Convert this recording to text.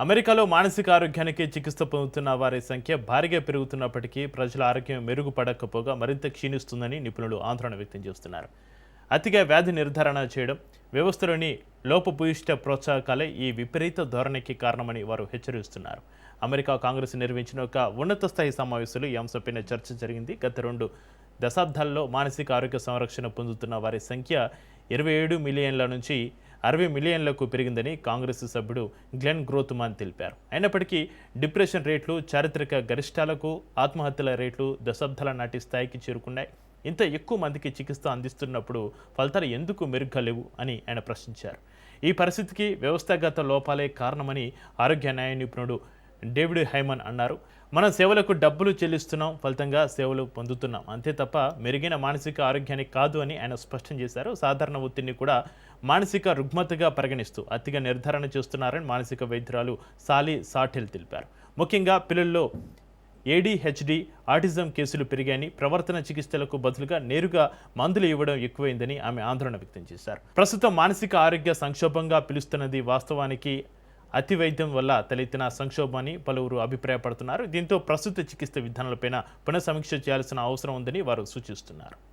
అమెరికాలో మానసిక ఆరోగ్యానికి చికిత్స పొందుతున్న వారి సంఖ్య భారీగా పెరుగుతున్నప్పటికీ ప్రజల ఆరోగ్యం మెరుగుపడకపోగా మరింత క్షీణిస్తుందని నిపుణులు ఆందోళన వ్యక్తం చేస్తున్నారు. అతిగా వ్యాధి నిర్ధారణ చేయడం, వ్యవస్థలోని లోపభూయిష్ట ప్రోత్సాహకాలే ఈ విపరీత ధోరణికి కారణమని వారు హెచ్చరిస్తున్నారు. అమెరికా కాంగ్రెస్ నిర్వహించిన ఒక ఉన్నత స్థాయి సమావేశంలో ఈ అంశంపైన చర్చ జరిగింది. గత 2 దశాబ్దాల్లో మానసిక ఆరోగ్య సంరక్షణ పొందుతున్న వారి సంఖ్య 27 మిలియన్ల నుంచి 60 మిలియన్లకు పెరిగిందని కాంగ్రెస్ సభ్యుడు గ్లెన్ గ్రోత్మాన్ తెలిపారు. అయినప్పటికీ డిప్రెషన్ రేట్లు చారిత్రక గరిష్టాలకు, ఆత్మహత్యల రేట్లు దశాబ్దాల నాటి స్థాయికి చేరుకున్నాయి. ఇంత ఎక్కువ మందికి చికిత్స అందిస్తున్నప్పుడు ఫలితాలు ఎందుకు మెరుగ్గా లేవు అని ఆయన ప్రశ్నించారు. ఈ పరిస్థితికి వ్యవస్థాగత లోపాలే కారణమని ఆరోగ్య న్యాయ నిపుణుడు డేవిడ్ హైమన్ అన్నారు. మనం సేవలకు డబ్బులు చెల్లిస్తున్నాం, ఫలితంగా సేవలు పొందుతున్నాం, అంతే తప్ప మెరుగైన మానసిక ఆరోగ్యానికి కాదు అని ఆయన స్పష్టం చేశారు. సాధారణ ఒత్తిడిని కూడా మానసిక రుగ్మతగా పరిగణిస్తూ అతిగా నిర్ధారణ చేస్తున్నారని మానసిక వైద్యురాలు సాలీ సాటెల్ తెలిపారు. ముఖ్యంగా పిల్లల్లో ఏడీహెచ్డీ, ఆటిజం కేసులు పెరిగాయని, ప్రవర్తన చికిత్సలకు బదులుగా నేరుగా మందులు ఇవ్వడం ఎక్కువైందని ఆమె ఆందోళన వ్యక్తం చేశారు. ప్రస్తుతం మానసిక ఆరోగ్య సంక్షోభంగా పిలుస్తున్నది వాస్తవానికి అతి వైద్యం వల్ల తలెత్తిన సంక్షోభాన్ని పలువురు అభిప్రాయపడుతున్నారు. దీంతో ప్రస్తుత చికిత్స విధానాలపైన పునఃసమీక్ష చేయాల్సిన అవసరం ఉందని వారు సూచిస్తున్నారు.